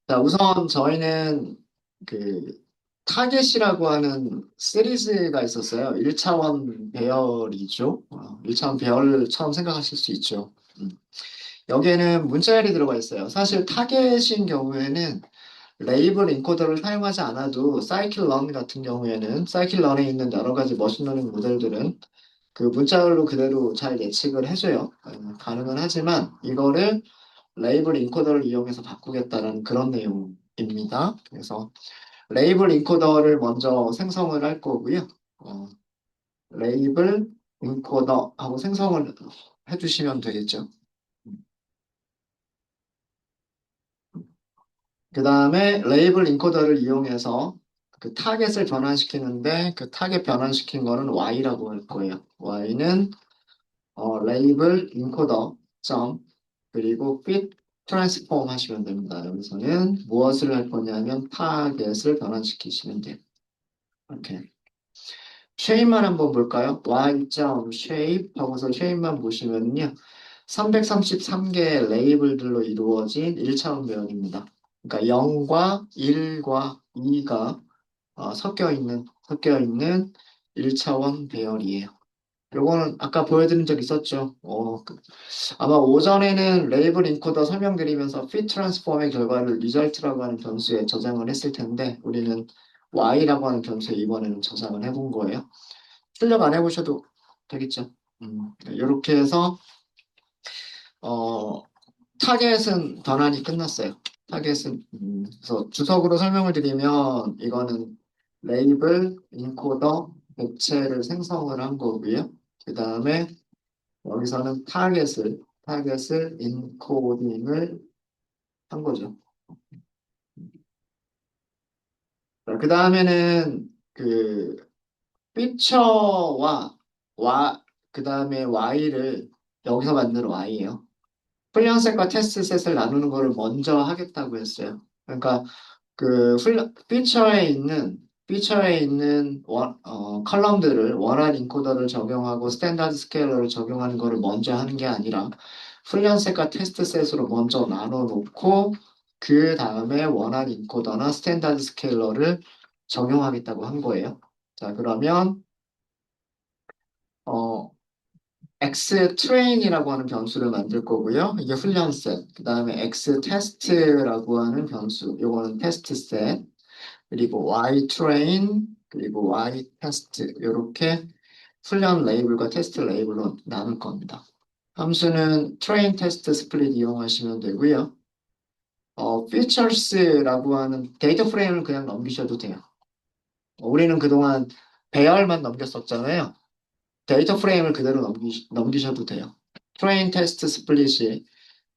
자, 우선 저희는 그 타겟이라고 하는 시리즈가 있었어요. 1차원 배열이죠. 1차원 배열처럼 생각하실 수 있죠. 여기에는 문자열이 들어가 있어요. 사실 타겟인 경우에는 레이블 인코더를 사용하지 않아도 사이클런 같은 경우에는 사이클런에 있는 여러 가지 머신러닝 모델들은 그 문자열로 그대로 잘 예측을 해줘요. 가능은 하지만 이거를 레이블 인코더를 이용해서 바꾸겠다는 그런 내용입니다. 그래서 레이블 인코더를 먼저 생성을 할 거고요. 어, 레이블 인코더 하고 생성을 해주시면 되겠죠. 그 다음에 레이블 인코더를 이용해서 그 타겟을 변환시키는데 그 타겟 변환시킨 거는 Y라고 할 거예요. Y는 레이블 인코더 점 그리고 fit 트랜스폼 하시면 됩니다. 여기서는 무엇을 할 거냐면 타겟을 변환시키시면 돼요. 이렇게 쉐입만 한번 볼까요? y.점 shape 하고서 쉐입만 보시면요. 333개의 레이블들로 이루어진 1차원 배열입니다. 그러니까 0과 1과 2가 섞여 있는 1차원 배열이에요. 요거는 아까 보여드린 적 있었죠. 아마 오전에는 레이블 인코더 설명드리면서 fit 트랜스폼의 결과를 리절트라고 하는 변수에 저장을 했을 텐데 우리는 y라고 하는 변수에 이번에는 저장을 해본 거예요. 출력 안 해보셔도 되겠죠. 이렇게 해서 어, 타겟은 변환이 끝났어요. 타겟은 그래서 주석으로 설명을 드리면 이거는 레이블 인코더 객체를 생성을 한 거고요. 그 다음에 여기서는 타겟을 인코딩을 한 거죠. 그 다음에는 그 피처와 그 다음에 y를 여기서 만든 y예요. 훈련셋과 테스트셋을 나누는 거를 먼저 하겠다고 했어요. 그러니까 피처에 있는 컬럼들을 원활 인코더를 적용하고 스탠다드 스케일러를 적용하는 거를 먼저 하는 게 아니라 훈련셋과 테스트셋으로 먼저 나눠 놓고 그 다음에 원활 인코더나 스탠다드 스케일러를 적용하겠다고 한 거예요. 자, 그러면 어, X 트레인이라고 하는 변수를 만들 거고요. 이게 훈련셋. 그 다음에 X 테스트라고 하는 변수. 요거는 테스트 셋. 그리고 Y 트레인, 그리고 Y 테스트. 이렇게 훈련 레이블과 테스트 레이블로 나눌 겁니다. 함수는 트레인 테스트 스플릿 이용하시면 되고요. features라고 하는 데이터 프레임을 그냥 넘기셔도 돼요. 우리는 그동안 배열만 넘겼었잖아요. 데이터 프레임을 그대로 넘기셔도 돼요. 트레인 테스트 스플릿이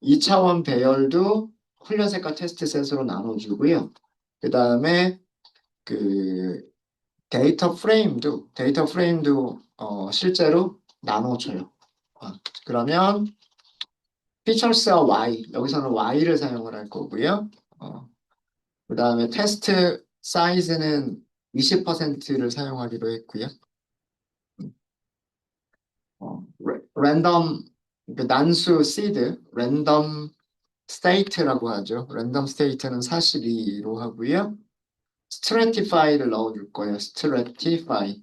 2차원 배열도 훈련셋과 테스트셋으로 나눠주고요. 그 다음에 그 실제로 나눠줘요. 그러면 features와 y 여기서는 y를 사용을 할 거고요. 그 다음에 테스트 사이즈는 20%를 사용하기로 했고요. 랜덤 그 난수 시드 랜덤 스테이트라고 하죠. 랜덤 스테이트는 42로 하고요. 스트래티파이를 넣어줄 거예요. 스트래티파이.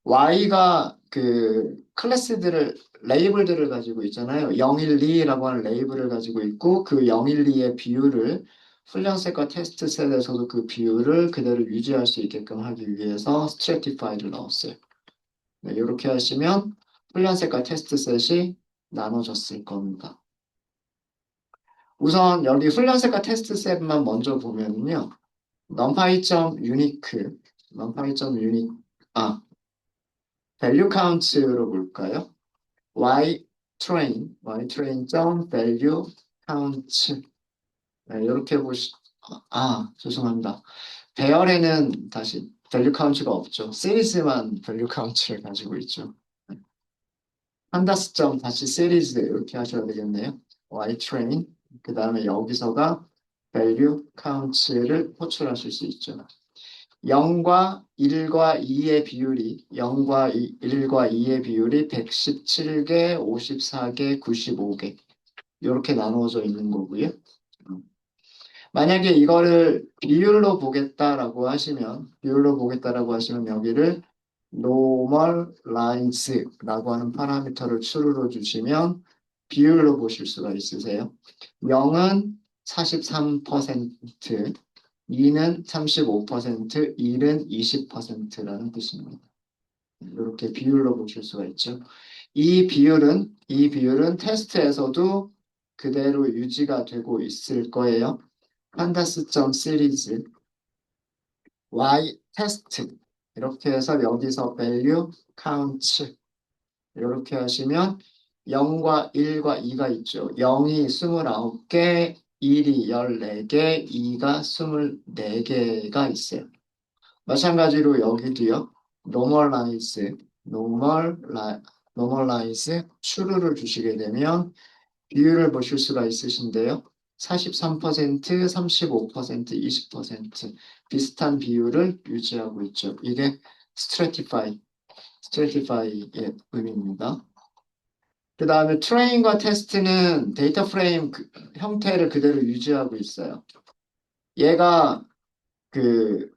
Y가 그 클래스들을 레이블들을 가지고 있잖아요. 012라고 하는 레이블을 가지고 있고 그 012의 비율을 훈련셋과 테스트셋에서도 그 비율을 그대로 유지할 수 있게끔 하기 위해서 스트래티파이를 넣었어요. 네, 이렇게 하시면 훈련셋과 테스트셋이 나눠졌을 겁니다. 우선 여기 훈련셋과 테스트셋만 먼저 보면요. numpy.unique, numpy.unique, value count로 볼까요? ytrain.value count. 네, 이렇게 죄송합니다. 배열에는 다시 value count가 없죠. 시리즈만 value count를 가지고 있죠. 판다스점 다시 시리즈 이렇게 하셔야 되겠네요. ytrain. 그 다음에 여기서가 value count를 호출하실 수 있죠. 0과 1과 2의 비율이 1과 2의 비율이 117개, 54개, 95개 이렇게 나누어져 있는 거고요. 만약에 이거를 비율로 보겠다라고 하시면 여기를 normalize라고 하는 파라미터를 추르러 주시면 비율로 보실 수가 있으세요. 0은 43%, 2는 35%, 1은 20%라는 뜻입니다. 이렇게 비율로 보실 수가 있죠. 이 비율은 테스트에서도 그대로 유지가 되고 있을 거예요. 판다스점 시리즈 y 테스트 이렇게 해서 여기서 value count 이렇게 하시면 0과 1과 2가 있죠. 0이 29개, 1이 14개, 2가 24개가 있어요. 마찬가지로 여기도요. normalize, normalize 추르를 주시게 되면 비율을 보실 수가 있으신데요. 43%, 35%, 20% 비슷한 비율을 유지하고 있죠. 이게 stratify의 의미입니다. 그 다음에 트레인과 테스트는 데이터 프레임 형태를 그대로 유지하고 있어요. 얘가 그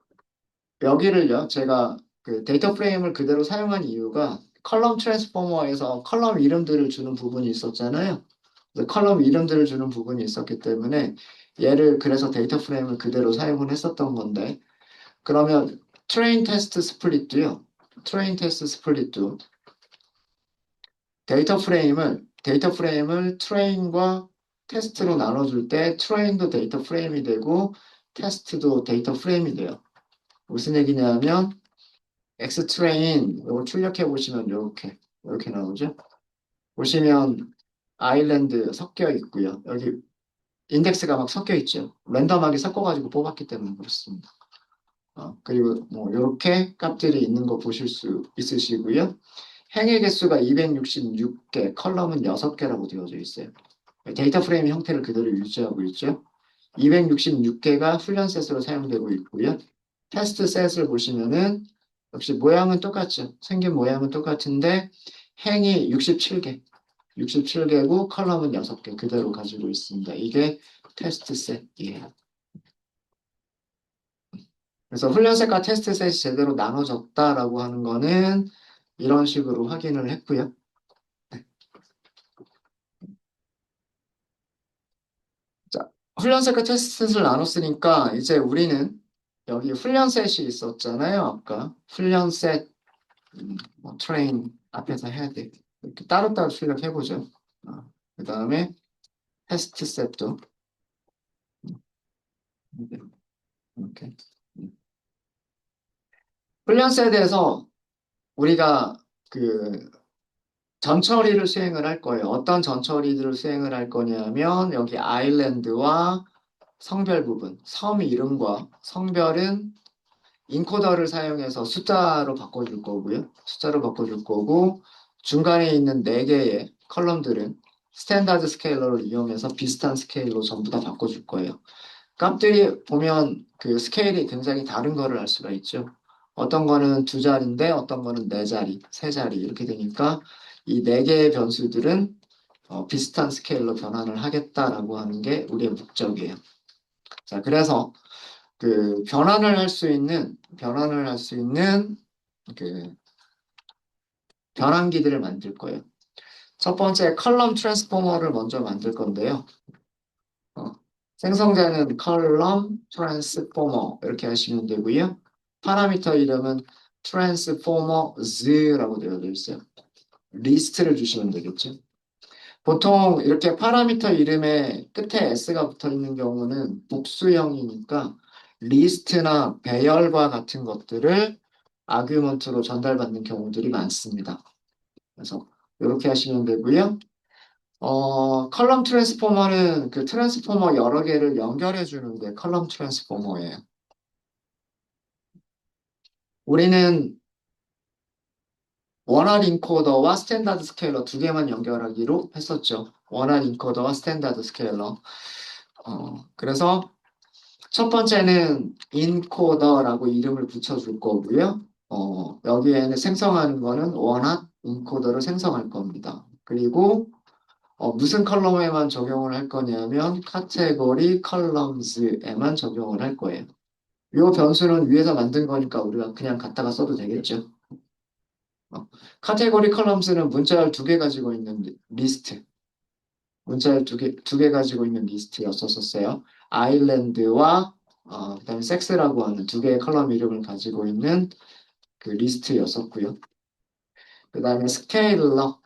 여기를요, 제가 그 데이터 프레임을 그대로 사용한 이유가 컬럼 트랜스포머에서 컬럼 이름들을 주는 부분이 있었잖아요. 그래서 컬럼 이름들을 주는 부분이 있었기 때문에 얘를 그래서 데이터 프레임을 그대로 사용을 했었던 건데 그러면 트레인 테스트 스플릿도 데이터 프레임을 트레인과 테스트로 나눠줄 때 트레인도 데이터 프레임이 되고 테스트도 데이터 프레임이 돼요. 무슨 얘기냐면 X트레인 이거 출력해 보시면 이렇게 나오죠. 보시면 아일랜드 섞여 있고요. 여기 인덱스가 막 섞여 있죠. 랜덤하게 섞어가지고 뽑았기 때문에 그렇습니다. 그리고 뭐 이렇게 값들이 있는 거 보실 수 있으시고요. 행의 개수가 266개, 컬럼은 6개라고 되어져 있어요. 데이터 프레임 형태를 그대로 유지하고 있죠. 266개가 훈련 셋으로 사용되고 있고요. 테스트 셋을 보시면은 역시 모양은 똑같죠. 생긴 모양은 똑같은데 행이 67개, 고 컬럼은 6개 그대로 가지고 있습니다. 이게 테스트 셋이에요. 그래서 훈련 셋과 테스트 셋이 제대로 나눠졌다라고 하는 거는 이런 식으로 확인을 했고요. 자, 훈련 셋과 테스트 셋을 나눴으니까 이제 우리는 여기 훈련 셋이 있었잖아요. 아까 훈련 셋, 뭐 트레인 앞에서 해야 돼. 이렇게 따로따로 출력해보죠. 그 다음에 테스트 셋도 이렇게. 훈련 셋에서 우리가 그 전처리를 수행을 할 거예요. 어떤 전처리들을 수행을 할 거냐면 여기 아일랜드와 성별 부분, 섬 이름과 성별은 인코더를 사용해서 숫자로 바꿔줄 거고요. 숫자로 바꿔줄 거고 중간에 있는 4개의 컬럼들은 스탠다드 스케일러를 이용해서 비슷한 스케일로 전부 다 바꿔줄 거예요. 값들이 보면 그 스케일이 굉장히 다른 거를 알 수가 있죠. 어떤 거는 2자리인데 어떤 거는 4자리, 3자리 이렇게 되니까 이 4개의 변수들은 비슷한 스케일로 변환을 하겠다라고 하는 게 우리의 목적이에요. 자, 그래서 그 변환을 할 수 있는 그 변환기들을 만들 거예요. 첫 번째 컬럼 트랜스포머를 먼저 만들 건데요. 어, 생성자는 컬럼 트랜스포머 이렇게 하시면 되고요. 파라미터 이름은 transformers라고 되어져 있어요. 리스트를 주시면 되겠죠. 보통 이렇게 파라미터 이름에 끝에 s가 붙어 있는 경우는 복수형이니까 리스트나 배열과 같은 것들을 아규먼트로 전달받는 경우들이 많습니다. 그래서 이렇게 하시면 되고요. 컬럼 트랜스포머는 그 트랜스포머 여러 개를 연결해 주는 게 컬럼 트랜스포머예요. 우리는 원활 인코더와 스탠다드 스케일러 2개만 연결하기로 했었죠. 원활 인코더와 스탠다드 스케일러. 그래서 첫 번째는 인코더라고 이름을 붙여줄 거고요. 여기에는 생성하는 거는 원활 인코더를 생성할 겁니다. 그리고 무슨 컬럼에만 적용을 할 거냐면 카테고리 컬럼즈에만 적용을 할 거예요. 이 변수는 위에서 만든 거니까 우리가 그냥 갖다가 써도 되겠죠. 어, 카테고리 컬럼스는 문자열 두 개 가지고 있는 리스트. 문자열 두 개 가지고 있는 리스트였었어요. 아일랜드와 그다음에 섹스라고 하는 두 개의 컬럼 이름을 가지고 있는 그 리스트였었고요. 그다음에 스케일러.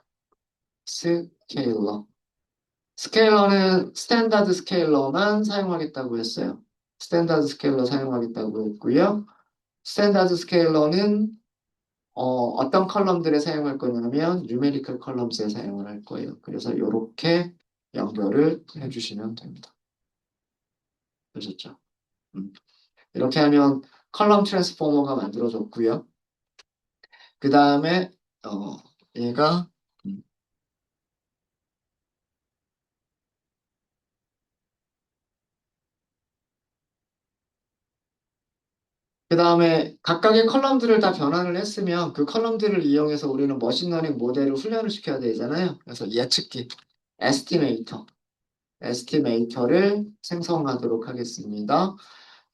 스케일러는 스탠다드 스케일러만 사용하겠다고 했어요. 스탠다드 스케일러 사용하겠다고 했고요. 스탠다드 스케일러는 어떤 컬럼들에 사용할 거냐면 뉴메리컬 컬럼스에 사용을 할 거예요. 그래서 이렇게 연결을 해주시면 됩니다. 되셨죠? 음. 이렇게 하면 컬럼 트랜스포머가 만들어졌고요. 그 다음에 얘가 음, 그 다음에 각각의 컬럼들을 다 변환을 했으면 그 컬럼들을 이용해서 우리는 머신러닝 모델을 훈련을 시켜야 되잖아요. 그래서 예측기, 에스티메이터, 에스티메이터를 생성하도록 하겠습니다.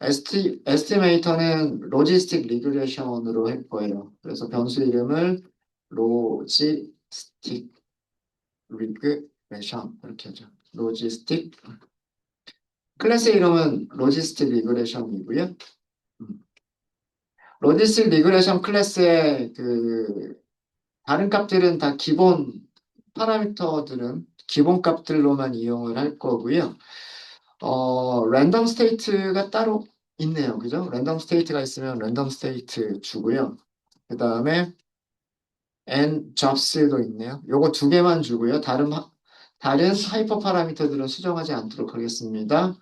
에스티메이터는 로지스틱 리그레션으로 할 거예요. 그래서 변수 이름을 로지스틱 리그레션 이렇게 하죠. 로지스틱 클래스 이름은 로지스틱 리그레션이고요. 음. 로지스틱 리그레션 클래스의 그 다른 값들은 다 기본 파라미터들은 기본 값들로만 이용을 할 거고요. 랜덤 스테이트가 따로 있네요. 그죠? 랜덤 스테이트가 있으면 랜덤 스테이트 주고요. 그 다음에 and jobs도 있네요. 요거 두 개만 주고요. 다른 하이퍼 파라미터들은 수정하지 않도록 하겠습니다.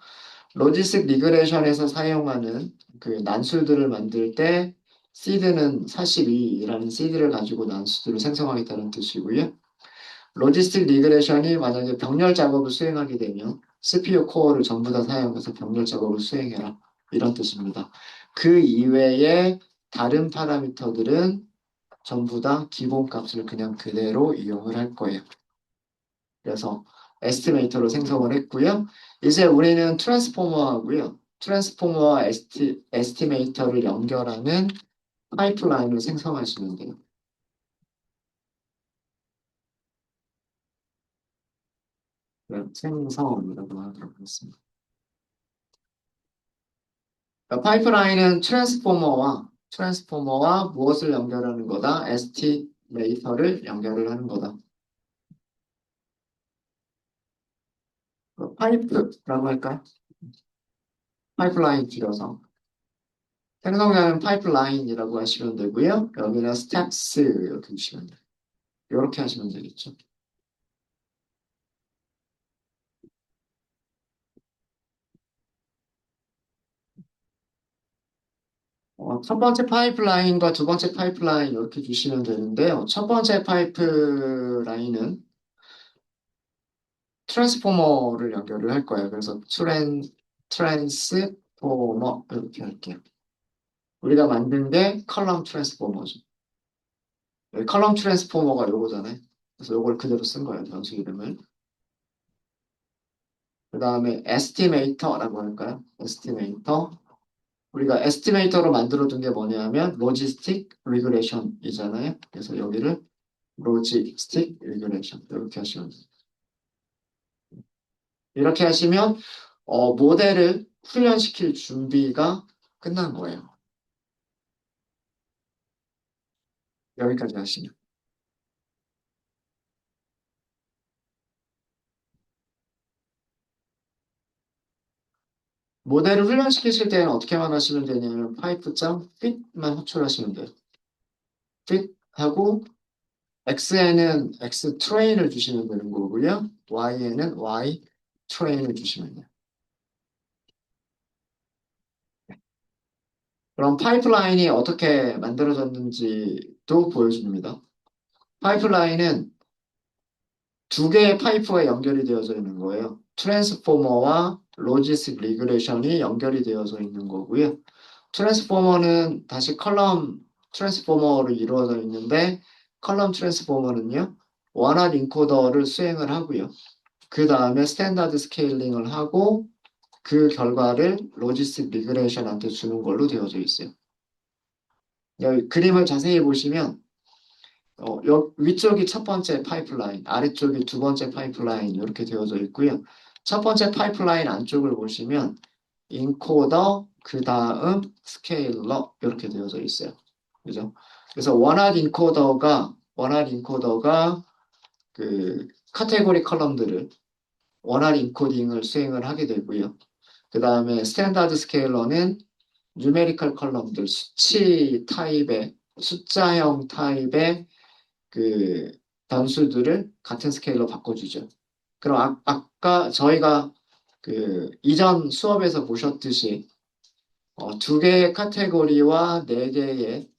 로지스틱 리그레션에서 사용하는 그 난수들을 만들 때 seed는 42라는 seed를 가지고 난수들을 생성하겠다는 뜻이고요. 로지스틱 리그레션이 만약에 병렬 작업을 수행하게 되면 CPU 코어를 전부 다 사용해서 병렬 작업을 수행해라. 이런 뜻입니다. 그 이외에 다른 파라미터들은 전부 다 기본 값을 그냥 그대로 이용을 할 거예요. 그래서 에스티메이터로 생성을 했고요. 이제 우리는 트랜스포머하고요. 트랜스포머와 에스티메이터를 연결하는 파이프라인을 생성하시면 돼요. 네, 생성이라고 하도록 하겠습니다. 그러니까 파이프라인은 트랜스포머와 무엇을 연결하는 거다? 에스티메이터를 연결을 하는 거다. 파이프라고 할까요? 파이프라인 길어서. 생성자는 파이프라인이라고 하시면 되고요. 여기는 스텝스 이렇게 주시면 돼요. 이렇게 하시면 되겠죠. 첫 번째 파이프라인과 두 번째 파이프라인 이렇게 주시면 되는데요. 첫 번째 파이프라인은 트랜스포머를 연결을 할 거예요. 그래서 트랜스포머 이렇게 할게요. 우리가 만든 게 컬럼 트랜스포머죠. 여기 컬럼 트랜스포머가 요거잖아요. 그래서 요걸 그대로 쓴 거예요. 변수 이름을. 그 다음에 에스티메이터라고 할까요? 에스티메이터. 우리가 에스티메이터로 만들어둔 게 뭐냐면 로지스틱 리그레션이잖아요. 그래서 여기를 로지스틱 리그레션 이렇게 하시면 돼요. 이렇게 하시면 모델을 훈련시킬 준비가 끝난 거예요. 여기까지 하시면. 모델을 훈련시키실 때는 어떻게만 하시면 되냐면 파이프점 fit만 호출하시면 돼요. fit 하고 x에는 x 트레인을 주시면 되는 거고요. y에는 y 트레인을 주시면 돼요. 그럼 파이프라인이 어떻게 만들어졌는지도 보여줍니다. 파이프라인은 두 개의 파이프가 연결이 되어져 있는 거예요. 트랜스포머와 로지스틱 리그레션이 연결이 되어져 있는 거고요. 트랜스포머는 다시 컬럼 트랜스포머로 이루어져 있는데 컬럼 트랜스포머는요. 원활 인코더를 수행을 하고요. 그 다음에 스탠다드 스케일링을 하고 그 결과를 로지스틱 리그레이션한테 주는 걸로 되어져 있어요. 여기 그림을 자세히 보시면 위쪽이 첫 번째 파이프라인, 아래쪽이 두 번째 파이프라인 이렇게 되어져 있고요. 첫 번째 파이프라인 안쪽을 보시면 인코더, 그 다음 스케일러 이렇게 되어져 있어요. 그죠? 그래서 원활 인코더가 그 카테고리 컬럼들을 원활 인코딩을 수행을 하게 되고요. 그 다음에 스탠다드 스케일러는 뉴메리컬 컬럼들, 수치 타입의, 숫자형 타입의 그 변수들을 같은 스케일로 바꿔주죠. 그럼 아까 저희가 그 이전 수업에서 보셨듯이 두 개의 카테고리와 네 개의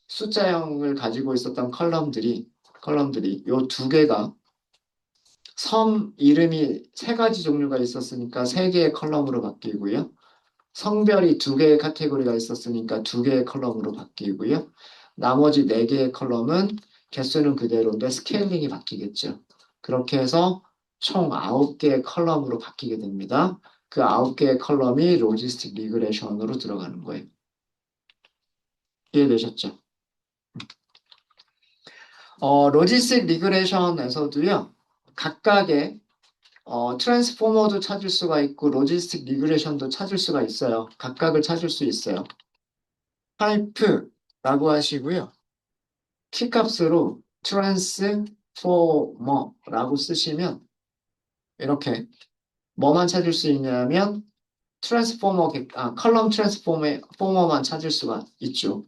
숫자형을 가지고 있었던 컬럼들이 요 두 개가 섬 이름이 세 가지 종류가 있었으니까 세 개의 컬럼으로 바뀌고요. 성별이 두 개의 카테고리가 있었으니까 두 개의 컬럼으로 바뀌고요. 나머지 네 개의 컬럼은 개수는 그대로인데 스케일링이 바뀌겠죠. 그렇게 해서 총 9개의 컬럼으로 바뀌게 됩니다. 그 9개의 컬럼이 로지스틱 리그레션으로 들어가는 거예요. 이해되셨죠? 로지스틱 리그레션에서도요. 각각의 트랜스포머도 찾을 수가 있고 로지스틱 리그레션도 찾을 수가 있어요. 각각을 찾을 수 있어요. 타입라고 하시고요. 키값으로 트랜스포머라고 쓰시면 이렇게 뭐만 찾을 수 있냐면 컬럼 트랜스포머만 찾을 수가 있죠.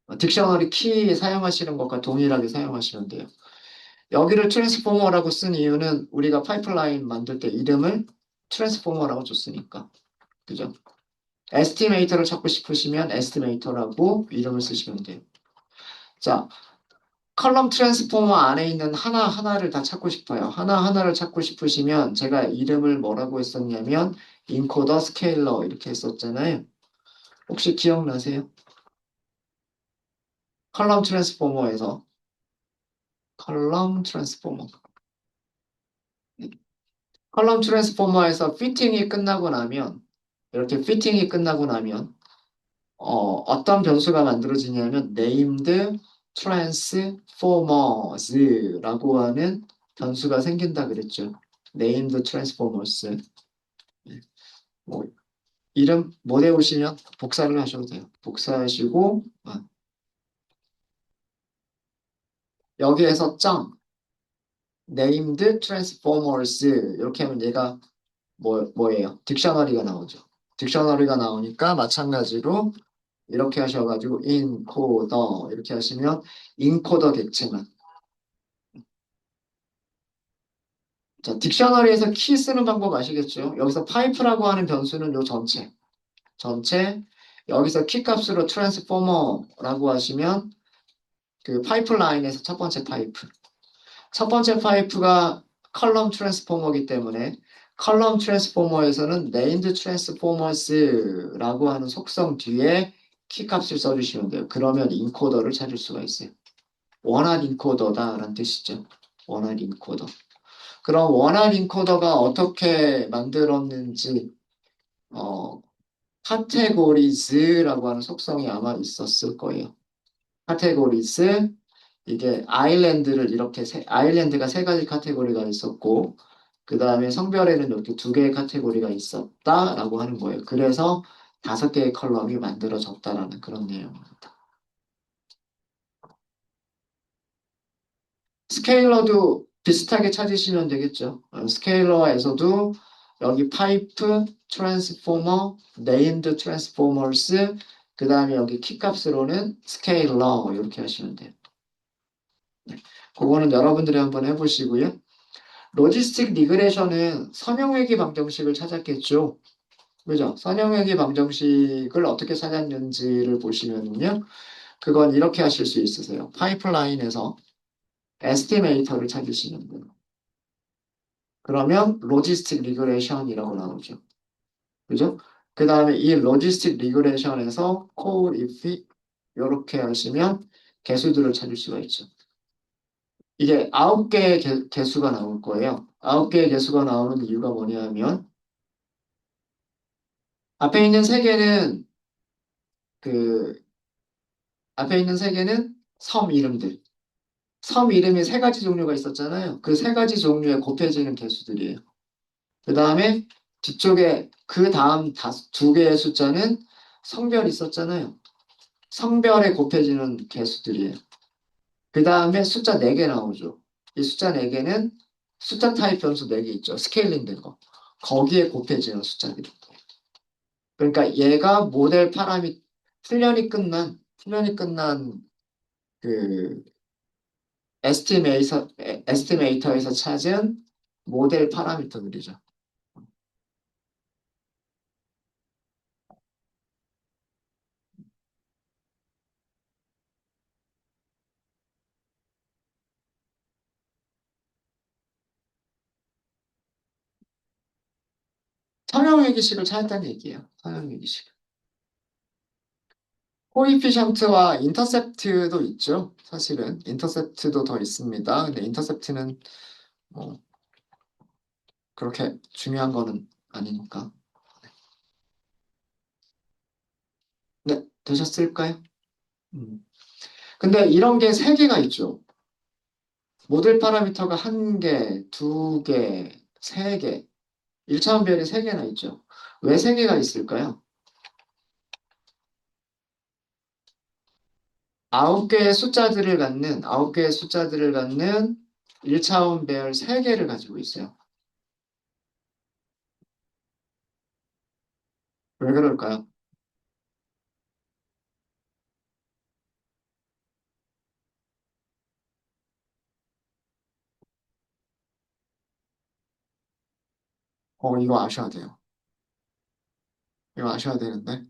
딕셔너리 키 사용하시는 것과 동일하게 사용하시면 돼요. 여기를 트랜스포머라고 쓴 이유는 우리가 파이프라인 만들 때 이름을 트랜스포머라고 줬으니까. 그죠? 에스티메이터를 찾고 싶으시면 에스티메이터라고 이름을 쓰시면 돼요. 자, 컬럼 트랜스포머 안에 있는 하나하나를 다 찾고 싶어요. 하나하나를 찾고 싶으시면 제가 이름을 뭐라고 했었냐면 인코더, 스케일러 이렇게 했었잖아요. 혹시 기억나세요? 컬럼 트랜스포머에서 컬럼 트랜스포머 컬럼 트랜스포머에서 피팅이 끝나고 나면 이렇게 피팅이 끝나고 나면 어떤 변수가 만들어지냐면 named transformers라고 하는 변수가 생긴다 그랬죠. named transformers. 뭐 이름 못 외우시면 복사를 하셔도 돼요. 복사하시고 여기에서 named transformers 이렇게 하면 얘가 뭐예요? 딕셔너리가 나오죠. 딕셔너리가 나오니까 마찬가지로 이렇게 하셔가지고 인코더 이렇게 하시면 인코더 객체만. 자, 딕셔너리에서 키 쓰는 방법 아시겠죠? 여기서 파이프라고 하는 변수는 요 전체 여기서 키 값으로 트랜스포머라고 하시면 그 파이프라인에서 첫 번째 파이프. 첫 번째 파이프가 컬럼 트랜스포머이기 때문에 컬럼 트랜스포머에서는 named transformers라고 하는 속성 뒤에 키 값을 써주시면 돼요. 그러면 인코더를 찾을 수가 있어요. 원활 인코더다라는 뜻이죠. 원활 인코더. 그럼 원활 인코더가 어떻게 만들었는지 어, 카테고리즈라고 하는 속성이 아마 있었을 거예요. 카테고리즈 이게 아일랜드가 세 가지 카테고리가 있었고 그 다음에 성별에는 이렇게 두 개의 카테고리가 있었다라고 하는 거예요. 그래서 5개의 컬럼이 만들어졌다라는 그런 내용입니다. 스케일러도 비슷하게 찾으시면 되겠죠. 스케일러에서도 여기 파이프, 트랜스포머, 네임드 트랜스포머스, 그 다음에 여기 키 값으로는 스케일러 이렇게 하시면 돼요. 네. 그거는 여러분들이 한번 해보시고요. 로지스틱 리그레션은 선형회귀 방정식을 찾았겠죠. 그죠? 선형회귀 방정식을 어떻게 찾았는지를 보시면요. 그건 이렇게 하실 수 있으세요. 파이프라인에서 에스티메이터를 찾으시면 돼요. 그러면 로지스틱 리그레션이라고 나오죠. 그죠? 그 다음에 이 로지스틱 리그레션에서 콜 if 이렇게 하시면 개수들을 찾을 수가 있죠. 이게 9개의 개수가 나올 거예요. 9개의 개수가 나오는 이유가 뭐냐면 앞에 있는 세 개는 그 앞에 있는 세 개는 섬 이름들. 섬 이름이 세 가지 종류가 있었잖아요. 그 세 가지 종류에 곱해지는 개수들이에요. 그 다음에 뒤쪽에 그 다음 두 개의 숫자는 성별이 있었잖아요. 성별에 곱해지는 개수들이에요. 그 다음에 숫자 4개 나오죠. 이 숫자 4개는 숫자 타입 변수 4개 있죠. 스케일링 된 거. 거기에 곱해지는 숫자들이. 그러니까 얘가 모델 파라미, 훈련이 끝난 그 에스티메이터에서 찾은 모델 파라미터들이죠. 선형외기식을 찾았다는 얘기예요. 선형외기식. 코이피션트와 인터셉트도 있죠. 사실은 인터셉트도 더 있습니다. 근데 인터셉트는 뭐 그렇게 중요한 거는 아니니까. 네, 되셨을까요? 음. 근데 이런 게 세 개가 있죠. 모델 파라미터가 한 개, 두 개, 세 개, 1차원 별이 세 개나 있죠. 왜 세 개가 있을까요? 9개의 숫자들을 갖는 1차원 배열 3개를 가지고 있어요. 왜 그럴까요? 이거 아셔야 돼요. 이거 아셔야 되는데.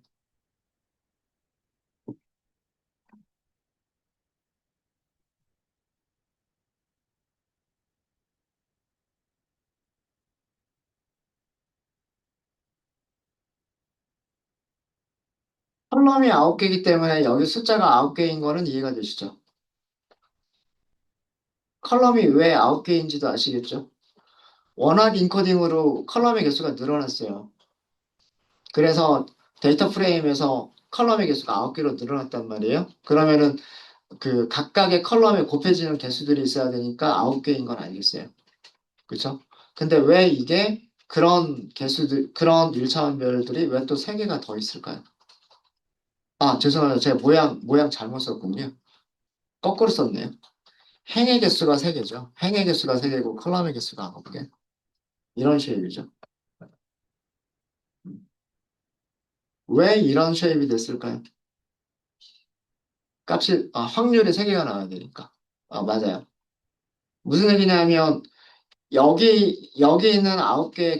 컬럼이 9개이기 때문에 여기 숫자가 9개인 거는 이해가 되시죠? 컬럼이 왜 9개인지도 아시겠죠? 워낙 인코딩으로 컬럼의 개수가 늘어났어요. 그래서 데이터 프레임에서 컬럼의 개수가 9개로 늘어났단 말이에요. 그러면은 그 각각의 컬럼에 곱해지는 개수들이 있어야 되니까 9개인 건 알겠어요. 그렇죠? 근데 왜 이게 그런 개수들, 그런 일차원별들이 왜 또 3개가 더 있을까요? 아, 죄송해요. 제가 모양 잘못 썼군요. 거꾸로 썼네요. 행의 개수가 3개죠. 행의 개수가 3개고 컬럼의 개수가 9개. 이런 쉐입이죠. 왜 이런 쉐입이 됐을까요? 확률이 3개가 나와야 되니까. 맞아요. 무슨 얘기냐면, 여기 있는 9개의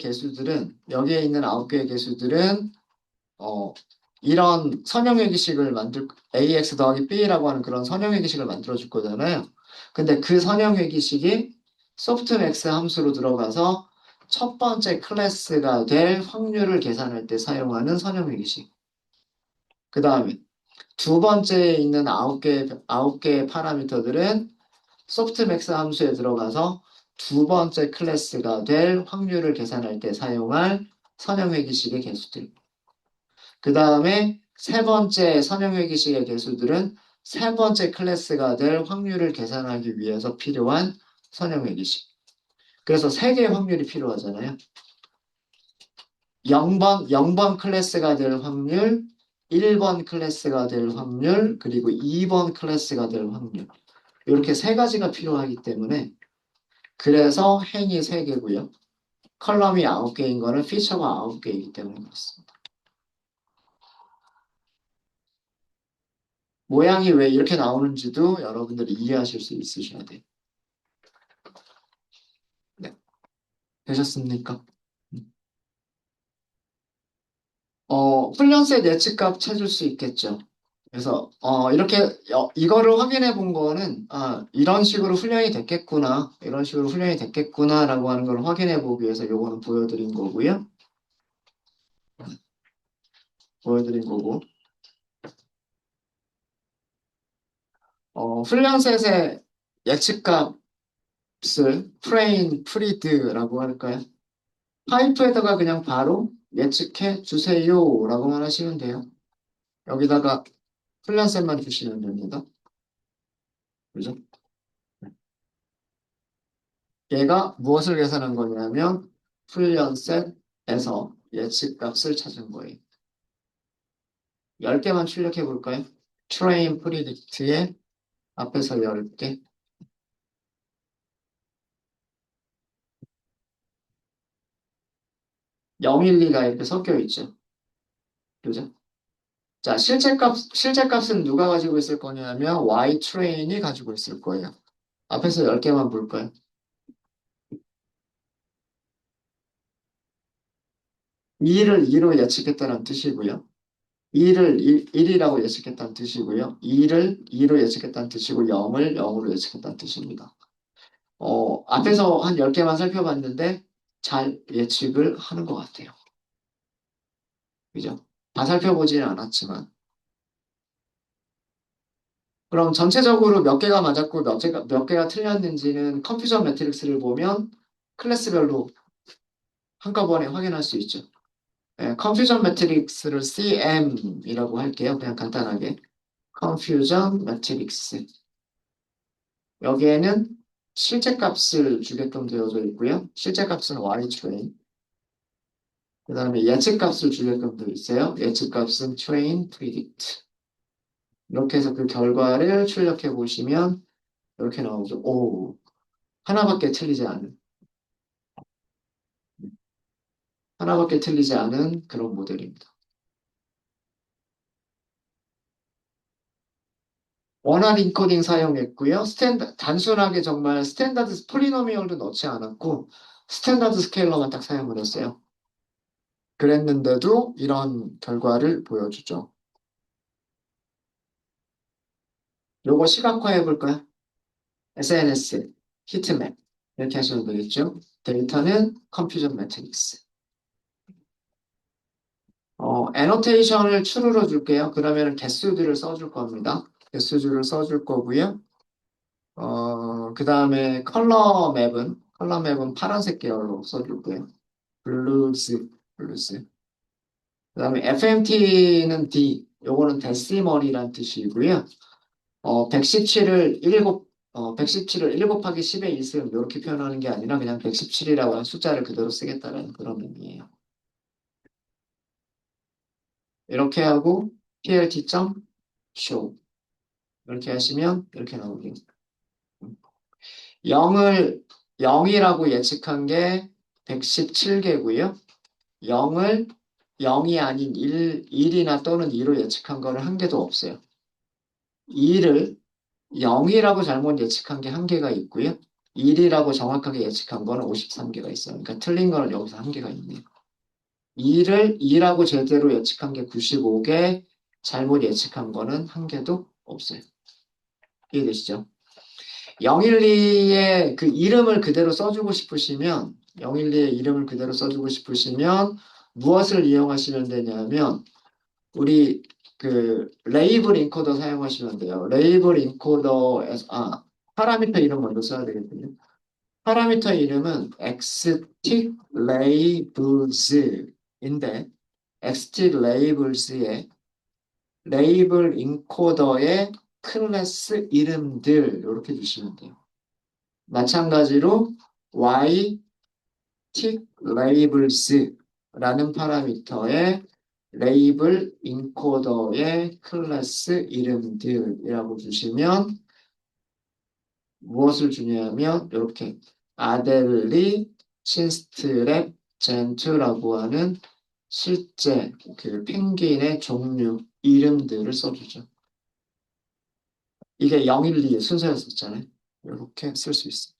개수들은, 어, 이런 선형회기식을 AX 더하기 B라고 하는 그런 선형회기식을 만들어줄 거잖아요. 근데 그 선형회기식이 소프트맥스 함수로 들어가서 첫 번째 클래스가 될 확률을 계산할 때 사용하는 선형회기식. 그 다음에 두 번째에 있는 아홉 개의 파라미터들은 소프트맥스 함수에 들어가서 두 번째 클래스가 될 확률을 계산할 때 사용할 선형회기식의 개수들. 그 다음에 세 번째 선형회기식의 개수들은 세 번째 클래스가 될 확률을 계산하기 위해서 필요한 선형회기식. 그래서 세 개의 확률이 필요하잖아요. 0번 클래스가 될 확률, 1번 클래스가 될 확률, 그리고 2번 클래스가 될 확률. 이렇게 세 가지가 필요하기 때문에 그래서 행이 3개고요. 컬럼이 9개인 거는 피처가 9개이기 때문에 그렇습니다. 모양이 왜 이렇게 나오는지도 여러분들이 이해하실 수 있으셔야 돼요. 네. 되셨습니까? 훈련세 예측값 찾을 수 있겠죠. 그래서 이렇게 이거를 확인해 본 거는 이런 식으로 훈련이 됐겠구나라고 하는 걸 확인해 보기 위해서 요거는 보여드린 거고요. 보여드린 거고 훈련셋의 예측값 값을 트레인 프리드라고 할까요? 파이프에다가 그냥 바로 예측해 주세요라고만 하시면 돼요. 여기다가 플랫셋만 주시면 됩니다. 그죠? 얘가 무엇을 계산한 거냐면 풀연셋에서 예측값을 찾은 거예요. 10개만 출력해 볼까요? 트레인 프리딕트의 앞에서 10개. 0, 1, 2가 이렇게 섞여 있죠. 그죠? 자, 실제 값은 누가 가지고 있을 거냐면 Y 트레인이 가지고 있을 거예요. 앞에서 10개만 볼까요? 2를 2로 예측했다는 뜻이고요. 2를 1이라고 예측했다는 뜻이고요. 2를 2로 예측했다는 뜻이고 0을 0으로 예측했다는 뜻입니다. 앞에서 한 10개만 살펴봤는데 잘 예측을 하는 것 같아요. 그죠? 다 살펴보지는 않았지만. 그럼 전체적으로 몇 개가 맞았고 몇 개가 틀렸는지는 컨퓨전 매트릭스를 보면 클래스별로 한꺼번에 확인할 수 있죠. 네, 컨퓨전 매트릭스를 CM이라고 할게요. 그냥 간단하게. 컨퓨전 매트릭스. 여기에는 실제 값을 주게끔 되어져 있고요. 실제 값은 Y-train. 그 다음에 예측 값을 주게끔 되어 있어요. 예측 값은 train predict. 이렇게 해서 그 결과를 출력해 보시면 이렇게 나오죠. 오, 하나밖에 틀리지 않은, 하나밖에 틀리지 않은 그런 모델입니다. 원활 인코딩 사용했고요. 단순하게 정말 스탠다드 폴리노미얼도 넣지 않았고 스탠다드 스케일러만 딱 사용을 했어요. 그랬는데도 이런 결과를 보여주죠. 요거 시각화해 볼까요? SNS, 히트맵 이렇게 하시면 되겠죠. 데이터는 컴퓨전 매트릭스. 애노테이션을 추루로 줄게요. 그러면 개수들을 써줄 겁니다. 개수들을 써줄 거고요. 그 다음에 컬러 맵은 파란색 계열로 써줄게요. 블루스. 그 다음에 FMT는 D, 요거는 데시멀이란 뜻이고요. 117을 117을 1 곱하기 10의 2승 이렇게 표현하는 게 아니라 그냥 117이라고 하는 숫자를 그대로 쓰겠다는 그런 의미예요. 이렇게 하고 plt.show 이렇게 하시면 이렇게 나오겠죠. 0을 0이라고 예측한 게 117개고요. 0을 0이 아닌 1이나 또는 2로 예측한 거는 한 개도 없어요. 2를 0이라고 잘못 예측한 게 한 개가 있고요. 1이라고 정확하게 예측한 거는 53개가 있어요. 그러니까 틀린 거는 여기서 한 개가 있네요. 2를 2라고 제대로 예측한 게 95개, 잘못 예측한 거는 한 개도 없어요. 이해되시죠? 012의 그 이름을 그대로 써주고 싶으시면, 012의 이름을 그대로 써주고 싶으시면, 무엇을 이용하시면 되냐면, 우리 그 레이블 인코더 사용하시면 돼요. 레이블 인코더에서, 파라미터 이름 먼저 써야 되겠군요. 파라미터 이름은 xtick labels인데, xtick labels의 레이블 인코더의 클래스 이름들, 이렇게 주시면 돼요. 마찬가지로 y tick labels라는 파라미터의 레이블 인코더의 클래스 이름들이라고 주시면 무엇을 주냐면 이렇게 아델리, 신스트랩, 젠투라고 하는 실제 그 펭귄의 종류 이름들을 써주죠. 이게 012의 순서였었잖아요. 이렇게 쓸 수 있어요.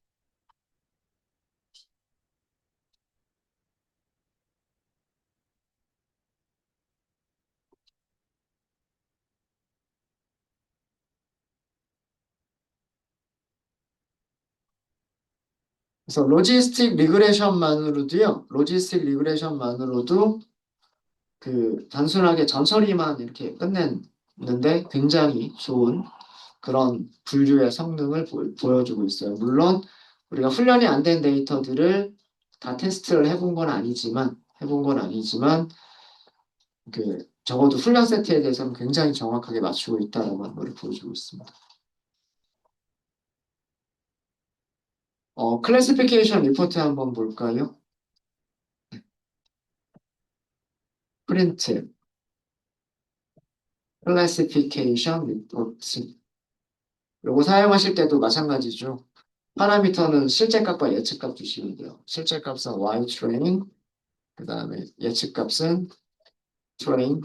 그래서 로지스틱 리그레션만으로도 그 단순하게 전처리만 이렇게 끝냈는데 굉장히 좋은 그런 분류의 성능을 보여주고 있어요. 물론 우리가 훈련이 안 된 데이터들을 다 테스트를 해본 건 아니지만, 적어도 훈련 세트에 대해서는 굉장히 정확하게 맞추고 있다는 걸 보여주고 있습니다. 클래시피케이션 리포트 한번 볼까요? 프린트, 클래시피케이션 리포트. 요거 사용하실 때도 마찬가지죠. 파라미터는 실제값과 예측값 주시면 돼요. 실제값은 y train, 그 다음에 예측값은 train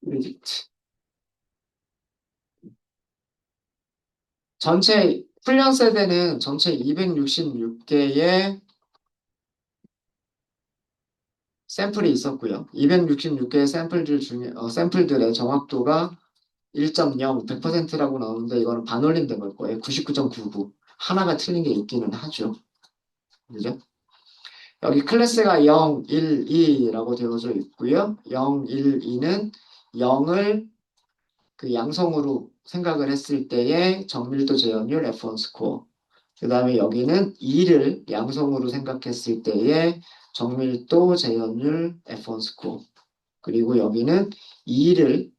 predict. 전체 훈련 세대는 전체 266개의 샘플이 있었고요. 266개의 샘플들의 정확도가 1.0, 100%라고 나오는데 이거는 반올림된 걸 거예요. 99.99. 하나가 틀린 게 있기는 하죠. 그죠? 여기 클래스가 0, 1, 2라고 되어져 있고요. 0, 1, 2는 0을 그 양성으로 생각을 했을 때의 정밀도 재현율 F1 스코어. 그 다음에 여기는 2를 양성으로 생각했을 때의 정밀도 재현율 F1 스코어. 그리고 여기는 2를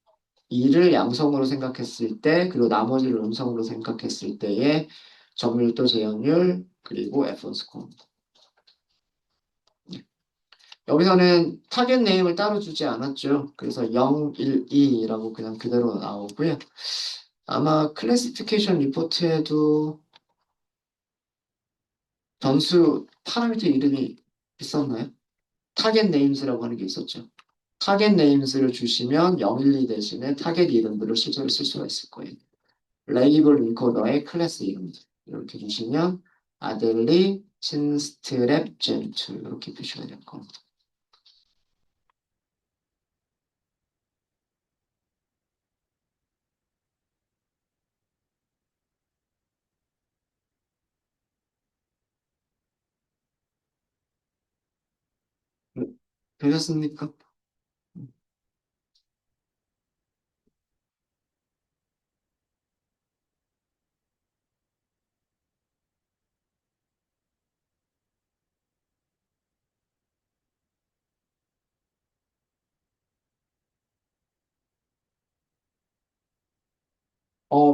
양성으로 생각했을 때, 그리고 나머지를 음성으로 생각했을 때의 정밀도 재현율, 그리고 F1 스코어. 여기서는 타겟 네임을 따로 주지 않았죠. 그래서 0, 1, 2라고 그냥 그대로 나오고요. 아마 클래시피케이션 리포트에도 변수 파라미터 이름이 있었나요? 타겟 네임스라고 하는 게 있었죠. 타겟 네임스를 주시면 0, 1, 2 대신에 타겟 이름들을 실제로 쓸 수가 있을 거예요. 레이블 인코더의 클래스 이름들 이렇게 주시면 아델리, 신스트랩, 젠투 이렇게 표시가 될 겁니다. 네, 되셨습니까?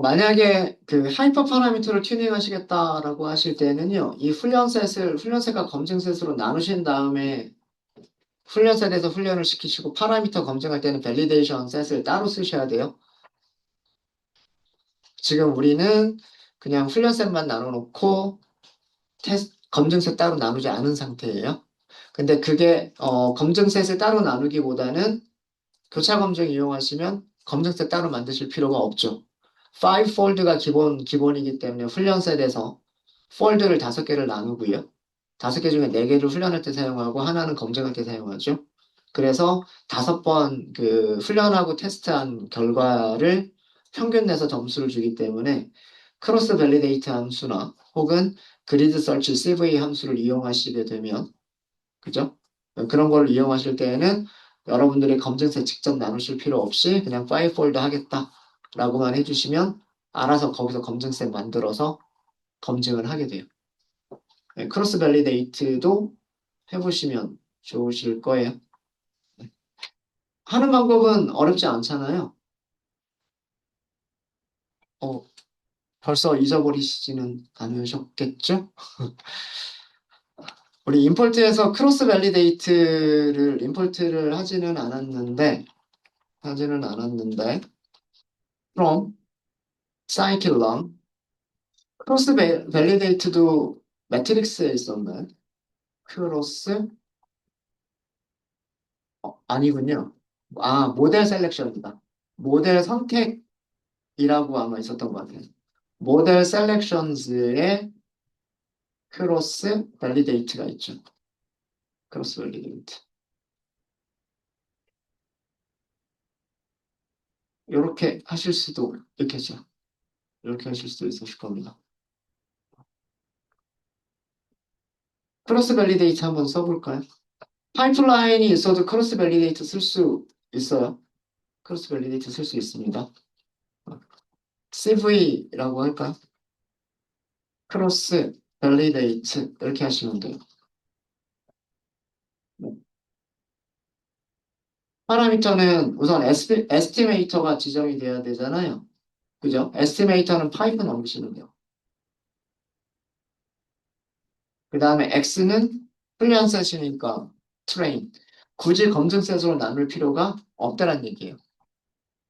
만약에 그 하이퍼 파라미터를 튜닝하시겠다라고 하실 때는요, 이 훈련셋과 검증셋으로 나누신 다음에 훈련셋에서 훈련을 시키시고 파라미터 검증할 때는 밸리데이션 셋을 따로 쓰셔야 돼요. 지금 우리는 그냥 훈련셋만 나눠놓고 검증셋 따로 나누지 않은 상태예요. 근데 그게, 검증셋을 따로 나누기보다는 교차 검증 이용하시면 검증셋 따로 만드실 필요가 없죠. 5폴드가 기본이기 때문에 훈련셋에서 폴드를 5개를 나누고요. 5개 중에 4개를 훈련할 때 사용하고 하나는 검증할 때 사용하죠. 그래서 5번 그 훈련하고 테스트한 결과를 평균 내서 점수를 주기 때문에 크로스 밸리데이트 함수나 혹은 그리드 설치 CV 함수를 이용하시게 되면 그죠? 그런 걸 이용하실 때에는 여러분들이 검증세 직접 나누실 필요 없이 그냥 파일 폴더 하겠다라고만 해주시면 알아서 거기서 검증세 만들어서 검증을 하게 돼요. 네, 크로스 밸리데이트도 해보시면 좋으실 거예요. 하는 방법은 어렵지 않잖아요. 어, 벌써 잊어버리시지는 않으셨겠죠? 우리 임폴트에서 크로스 밸리데이트를 임폴트를 하지는 않았는데 from 사이클론 크로스 밸리데이트도 매트릭스에 있었나요? 크로스 아니군요. 모델 셀렉션이다. 모델 선택이라고 아마 있었던 것 같아요. 모델 셀렉션즈에 크로스 밸리데이트가 있죠. 크로스 밸리데이트. 이렇게 하실 수도 있겠죠. 이렇게 하실 수도 있으실 겁니다. 크로스 밸리데이트 한번 써볼까요? 파이프라인이 있어도 크로스 밸리데이트 쓸 수 있어요. 크로스 밸리데이트 쓸 수 있습니다. CV라고 할까요? 크로스 validate 이렇게 하시면 돼요. 파라미터는 우선 에스티메이터가 지정이 돼야 되잖아요. 그죠? 에스티메이터는 파이프 넘기시면 돼요. 그 다음에 X는 훈련 셋이니까 트레인. 굳이 검증 셋으로 나눌 필요가 없다는 얘기예요.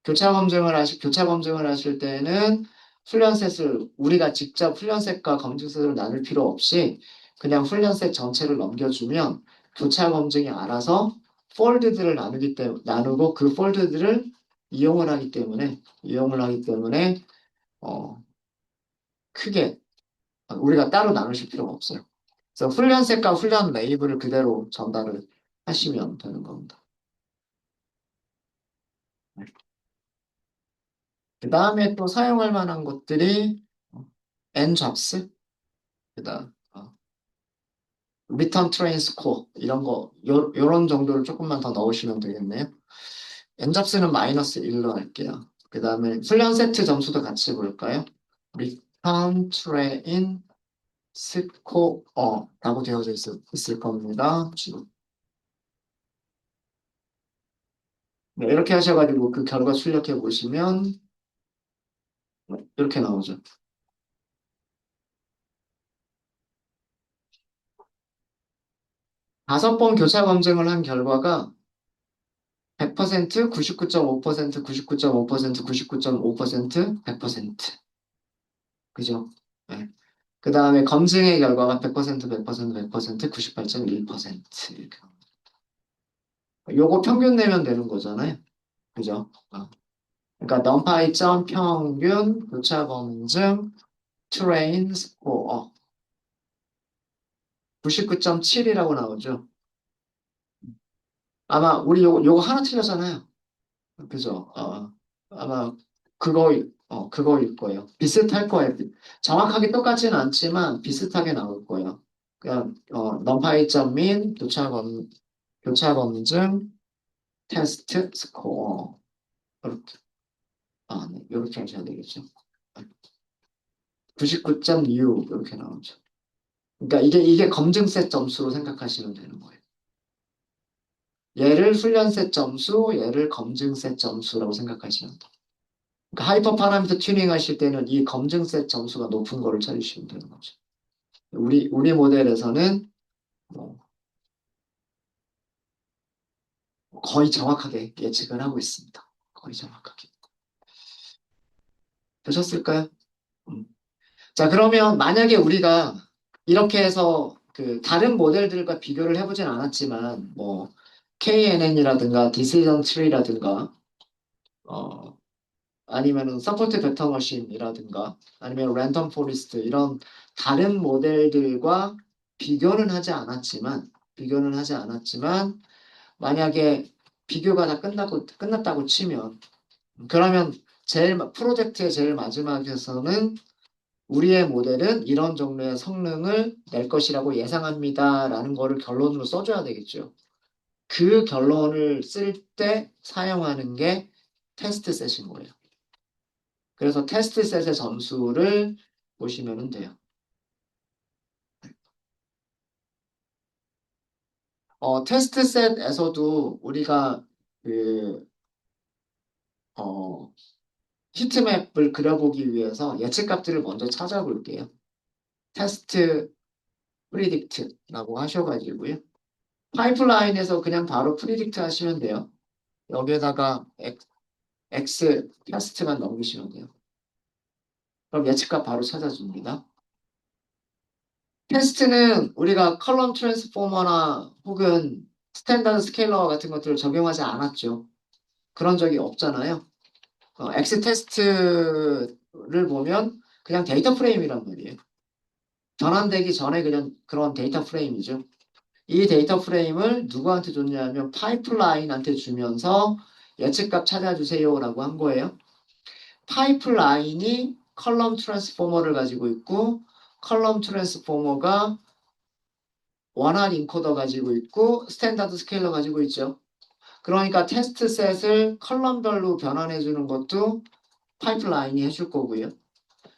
교차 검증을 하실 때는 훈련 셋을 우리가 직접 훈련 셋과 검증 셋으로 나눌 필요 없이 그냥 훈련 셋 전체를 넘겨주면 교차 검증이 알아서 폴드들을 나누고 그 폴드들을 이용을 하기 때문에 어, 크게 우리가 따로 나누실 필요가 없어요. 그래서 훈련색과 훈련 레이블을 그대로 전달을 하시면 되는 겁니다. 그 다음에 또 사용할 만한 것들이 n잡스, 그다음 return train score 이런 거 요런 정도를 조금만 더 넣으시면 되겠네요. n잡스는 마이너스 1로 할게요. 그 다음에 훈련 세트 점수도 같이 볼까요? return train score라고 되어져 있을 겁니다. 지금. 네, 이렇게 하셔가지고 그 결과 출력해 보시면 이렇게 나오죠. 5번 교차 검증을 한 결과가 100%, 99.5%, 99.5%, 99.5%, 100%. 그죠? 네. 그 다음에 검증의 결과가 100%, 100%, 100%, 98.1%. 이렇게. 요거 평균 내면 되는 거잖아요. 그죠? 그러니까 넘파이 점 평균 교차 검증 트레인 스코어 99.7이라고 나오죠. 아마 우리 요거 하나 틀렸잖아요. 그죠? 아마 그거일 거예요. 비슷할 거예요. 정확하게 똑같지는 않지만 비슷하게 나올 거예요. 그냥, 넘파이점 민, 교차 검증, 테스트 스코어. 이렇게, 네, 이렇게 하셔야 되겠죠. 99.6, 이렇게 나오죠. 그러니까 이게 검증셋 점수로 생각하시면 되는 거예요. 얘를 훈련셋 점수, 얘를 검증셋 점수라고 생각하시면 돼요. 그러니까 하이퍼 파라미터 튜닝 하실 때는 이 검증셋 점수가 높은 거를 찾으시면 되는 거죠. 우리 모델에서는 뭐 거의 정확하게 예측을 하고 있습니다. 거의 정확하게. 되셨을까요? 음. 자, 그러면 만약에 우리가 이렇게 해서 그 다른 모델들과 비교를 해보진 않았지만 뭐 KNN이라든가 디시전 트리라든가 아니면은 서포트 벡터 머신이라든가 아니면 랜덤 포리스트 이런 다른 모델들과 비교는 하지 않았지만 만약에 비교가 다 끝났다고 치면 그러면 프로젝트의 제일 마지막에서는 우리의 모델은 이런 종류의 성능을 낼 것이라고 예상합니다라는 거를 결론으로 써줘야 되겠죠. 그 결론을 쓸 때 사용하는 게 테스트 셋인 거예요. 그래서 테스트 셋의 점수를 보시면 돼요. 테스트 셋에서도 우리가 그, 어, 히트맵을 그려보기 위해서 예측값들을 먼저 찾아볼게요. 테스트 프리딕트라고 하셔가지고요. 파이프라인에서 그냥 바로 프리딕트 하시면 돼요. 여기에다가 X 테스트만 넘기시면 돼요. 그럼 예측값 바로 찾아줍니다. 테스트는 우리가 컬럼 트랜스포머나 혹은 스탠다드 스케일러 같은 것들을 적용하지 않았죠. 그런 적이 없잖아요. X 테스트를 보면 그냥 데이터 프레임이란 말이에요. 전환되기 전에 그냥 그런 데이터 프레임이죠. 이 데이터 프레임을 누구한테 줬냐면 파이프라인한테 주면서 예측값 찾아주세요라고 한 거예요. 파이프라인이 컬럼 트랜스포머를 가지고 있고 컬럼 트랜스포머가 원활 인코더 가지고 있고 스탠다드 스케일러 가지고 있죠. 그러니까 테스트 셋을 컬럼별로 변환해 주는 것도 파이프라인이 해줄 거고요.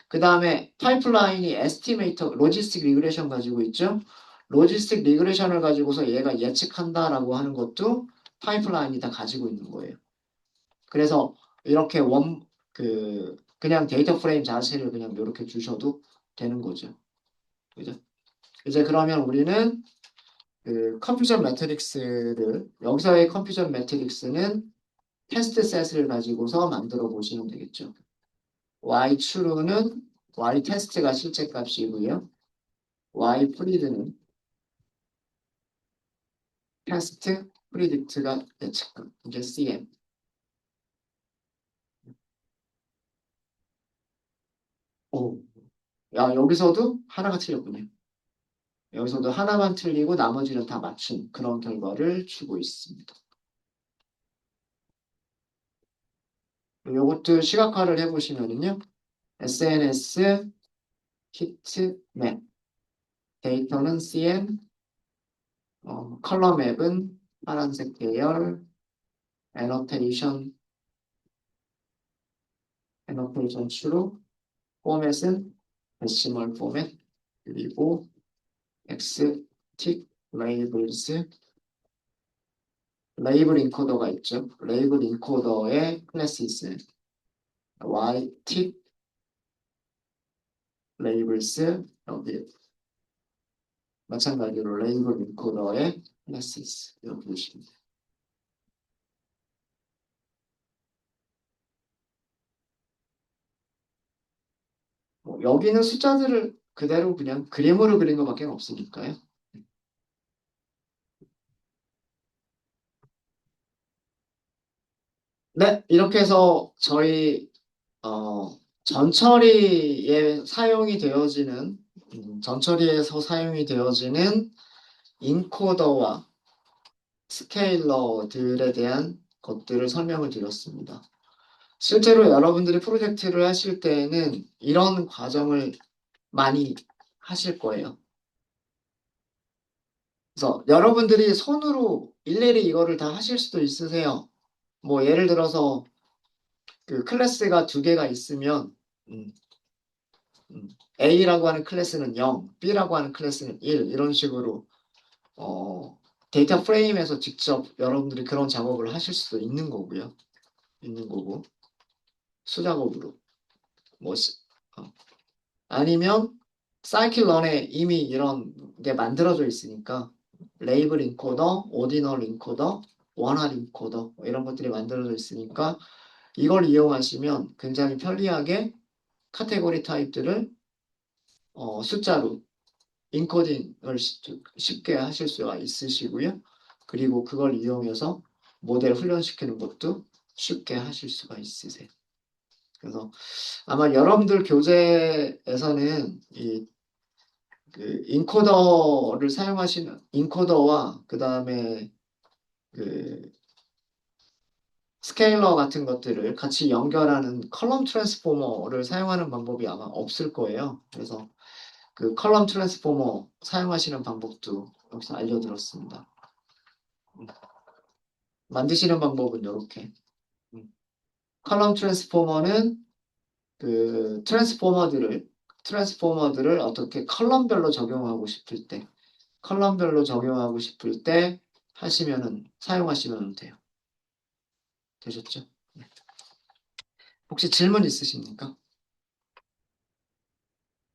그 다음에 파이프라인이 에스티메이터, 로지스틱 리그레션 가지고 있죠. 로지스틱 리그레션을 가지고서 얘가 예측한다라고 하는 것도 파이프라인이 다 가지고 있는 거예요. 그래서 이렇게 그냥 데이터 프레임 자체를 그냥 이렇게 주셔도 되는 거죠. 그죠? 이제 그러면 우리는 그 컴퓨전 매트릭스를, 여기서의 컴퓨전 매트릭스는 테스트 셋을 가지고서 만들어 보시면 되겠죠. y true는 y 테스트가 실제 값이고요. y 프리드는 테스트 프리딕트가 예측값. 이게 CM. 오. 야, 여기서도 하나가 틀렸군요. 여기서도 하나만 틀리고 나머지는 다 맞춘 그런 결과를 주고 있습니다. 이것도 시각화를 해보시면은요. SNS 히트맵, 데이터는 CM, 컬러 맵은 파란색 계열, 애노테이션, 애노테이션 추로, 포맷은 데시멀 포맷, 그리고 X, 틱, 레이블스, 레이블 인코더가 있죠. 레이블 인코더의 클래시스, Y, 틱, 레이블스, 여기 마찬가지로 레이블 인코더의 클래시스, 여기 보시면 돼요. 여기는 숫자들을 그대로 그냥 그림으로 그린 것밖에 없으니까요. 네, 이렇게 해서 저희 전처리에 사용이 되어지는 전처리에서 사용이 되어지는 인코더와 스케일러들에 대한 것들을 설명을 드렸습니다. 실제로 여러분들이 프로젝트를 하실 때에는 이런 과정을 많이 하실 거예요. 그래서 여러분들이 손으로 일일이 이거를 다 하실 수도 있으세요. 뭐 예를 들어서 그 클래스가 두 개가 있으면 음, A라고 하는 클래스는 0, B라고 하는 클래스는 1 이런 식으로 어, 데이터 프레임에서 직접 여러분들이 그런 작업을 하실 수도 있는 거고요. 있는 거고 수작업으로 뭐 어, 아니면 사이클런에 이미 이런 게 만들어져 있으니까 레이블 인코더, 오디널 인코더, 원활 인코더 뭐 이런 것들이 만들어져 있으니까 이걸 이용하시면 굉장히 편리하게 카테고리 타입들을 숫자로 인코딩을 쉽게 하실 수가 있으시고요. 그리고 그걸 이용해서 모델 훈련시키는 것도 쉽게 하실 수가 있으세요. 그래서 아마 여러분들 교재에서는 그 인코더를 사용하시는 인코더와 그 다음에 그 스케일러 같은 것들을 같이 연결하는 컬럼 트랜스포머를 사용하는 방법이 아마 없을 거예요. 그래서 그 컬럼 트랜스포머 사용하시는 방법도 여기서 알려드렸습니다. 만드시는 방법은 이렇게. 컬럼 트랜스포머는 그 트랜스포머들을 어떻게 컬럼별로 적용하고 싶을 때 사용하시면 돼요. 되셨죠? 네. 혹시 질문 있으십니까?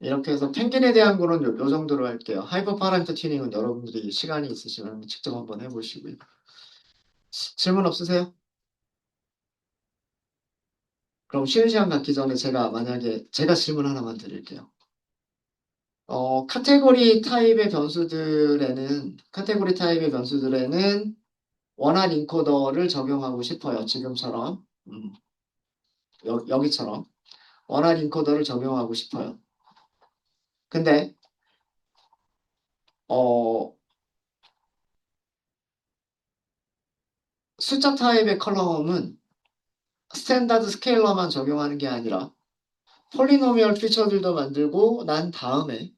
이렇게 해서 펭귄에 대한 거는 요 정도로 할게요. 하이퍼 파라미터 튜닝은 여러분들이 시간이 있으시면 직접 한번 해보시고요. 질문 없으세요? 그럼 쉬는 시간 갖기 전에 제가 질문 하나만 드릴게요. 카테고리 타입의 변수들에는 원활 인코더를 적용하고 싶어요. 지금처럼. 여기처럼. 원활 인코더를 적용하고 싶어요. 근데, 어, 숫자 타입의 컬럼은 스탠다드 스케일러만 적용하는 게 아니라 폴리노미얼 피처들도 만들고 난 다음에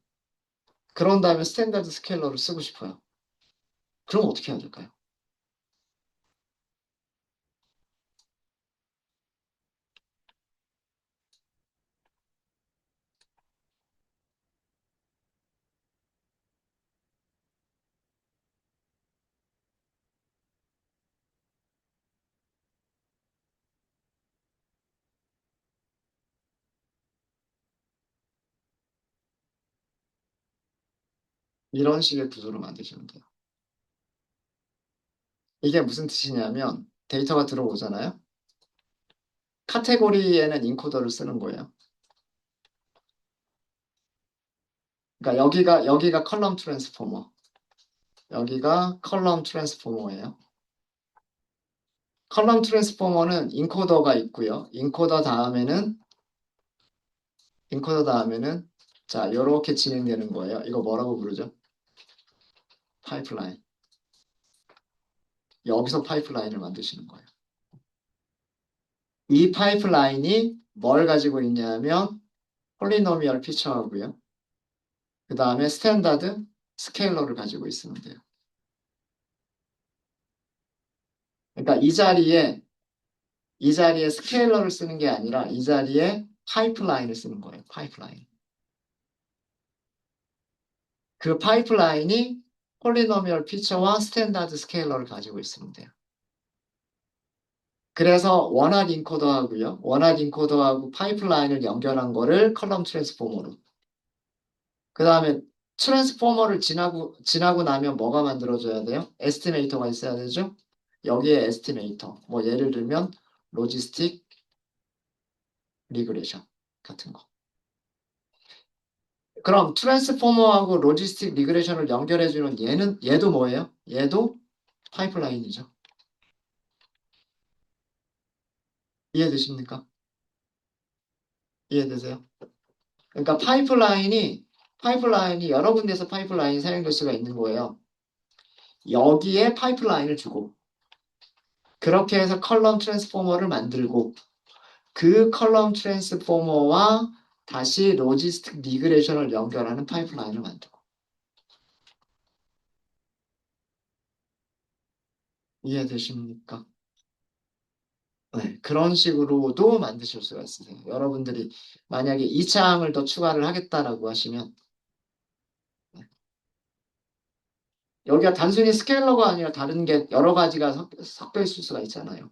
그런 다음에 스탠다드 스케일러를 쓰고 싶어요. 그럼 어떻게 해야 될까요? 이런 식의 구조로 만드시면 돼요. 이게 무슨 뜻이냐면 데이터가 들어오잖아요. 카테고리에는 인코더를 쓰는 거예요. 그러니까 여기가 컬럼 트랜스포머, 여기가 컬럼 트랜스포머예요. 컬럼 트랜스포머는 인코더 다음에는 자, 이렇게 진행되는 거예요. 이거 뭐라고 부르죠? 파이프라인. 여기서 파이프라인을 만드시는 거예요. 이 파이프라인이 뭘 가지고 있냐면 폴리노미얼 피처하고요. 그 다음에 스탠다드 스케일러를 가지고 있으면 돼요. 그러니까 이 자리에 스케일러를 쓰는 게 아니라 이 자리에 파이프라인을 쓰는 거예요. 파이프라인. 그 파이프라인이 폴리노미얼 피처와 스탠다드 스케일러를 가지고 있으면 돼요. 그래서 원활 인코더하고요. 원활 인코더하고 파이프라인을 연결한 거를 컬럼 트랜스포머로. 그 다음에 트랜스포머를 지나고 나면 뭐가 만들어져야 돼요? 에스티메이터가 있어야 되죠? 여기에 에스티메이터. 뭐 예를 들면 로지스틱 리그레션 같은 거. 그럼 트랜스포머하고 로지스틱 리그레션을 연결해주는 얘도 뭐예요? 얘도 파이프라인이죠. 이해되십니까? 이해되세요? 그러니까 파이프라인이 여러 군데서 파이프라인이 사용될 수가 있는 거예요. 여기에 파이프라인을 주고 그렇게 해서 컬럼 트랜스포머를 만들고 그 컬럼 트랜스포머와 다시 로지스틱 리그레션을 연결하는 파이프라인을 만들고 이해되십니까? 네, 그런 식으로도 만드실 수가 있으세요. 여러분들이 만약에 이 창을 더 추가를 하겠다라고 하시면 네, 여기가 단순히 스케일러가 아니라 다른 게 여러 가지가 섞여 있을 수가 있잖아요.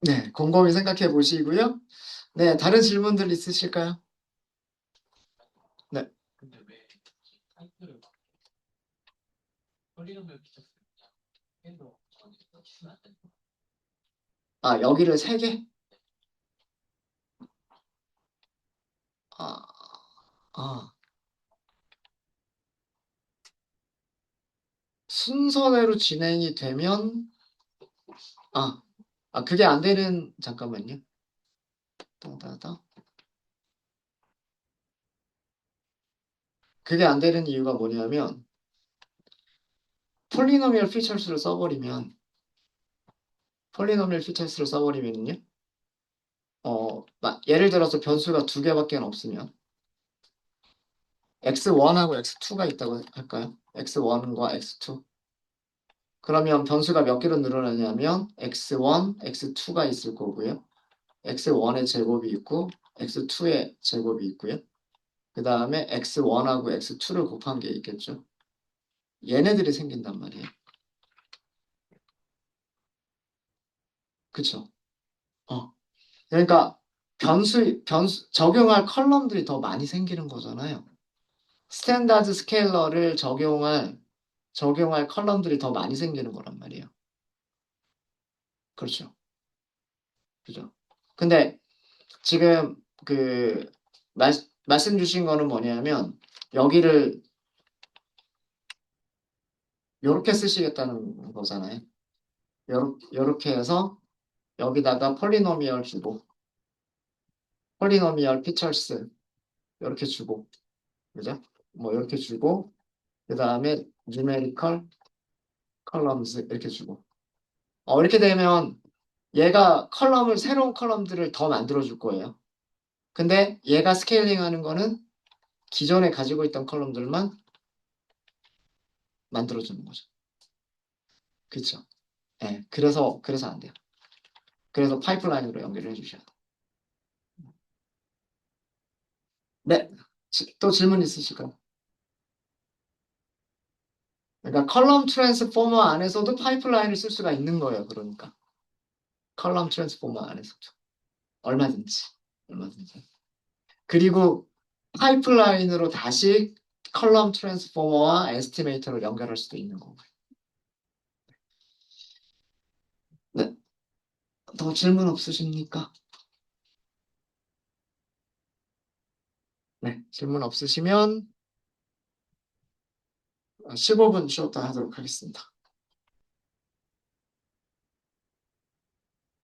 네, 곰곰이 생각해 보시고요. 네, 다른 질문들 있으실까요? 네. 아, 여기를 세 개? 아, 아, 순서대로 진행이 되면, 아, 그게 안 되는, 잠깐만요. 따다다. 그게 안 되는 이유가 뭐냐면, 폴리노미얼 피처스를 써버리면, 폴리노미얼 피처스를 써버리면요, 예를 들어서 변수가 두 개밖에 없으면, x1하고 x2가 있다고 할까요? x1과 x2. 그러면 변수가 몇 개로 늘어나냐면, x1, x2가 있을 거고요. x1의 제곱이 있고, x2의 제곱이 있고요. 그 다음에 x1하고 x2를 곱한 게 있겠죠. 얘네들이 생긴단 말이에요. 그쵸? 어. 그러니까 적용할 컬럼들이 더 많이 생기는 거잖아요. 스탠다드 스케일러를 적용할 컬럼들이 더 많이 생기는 거란 말이에요. 그렇죠. 그죠? 근데 지금 그 말씀 주신 거는 뭐냐면 여기를 요렇게 쓰시겠다는 거잖아요. 요렇게 해서 여기다가 폴리노미얼 피처스 이렇게 주고 그죠? 뭐 이렇게 주고 그 다음에 numerical columns 이렇게 주고 이렇게 되면 얘가 새로운 컬럼들을 더 만들어 줄 거예요. 근데 얘가 스케일링 하는 거는 기존에 가지고 있던 컬럼들만 만들어 주는 거죠. 그렇죠? 네, 그래서 안 돼요. 그래서 파이프라인으로 연결해 주셔야 돼요. 네, 또 질문 있으실까요? 그러니까 컬럼 트랜스포머 안에서도 파이프라인을 쓸 수가 있는 거예요. 그러니까 컬럼 트랜스포머 안에서도 얼마든지 얼마든지. 그리고 파이프라인으로 다시 컬럼 트랜스포머와 에스티메이터를 연결할 수도 있는 거고요. 네, 더 질문 없으십니까? 네, 질문 없으시면 15분 쉬었다 하도록 하겠습니다.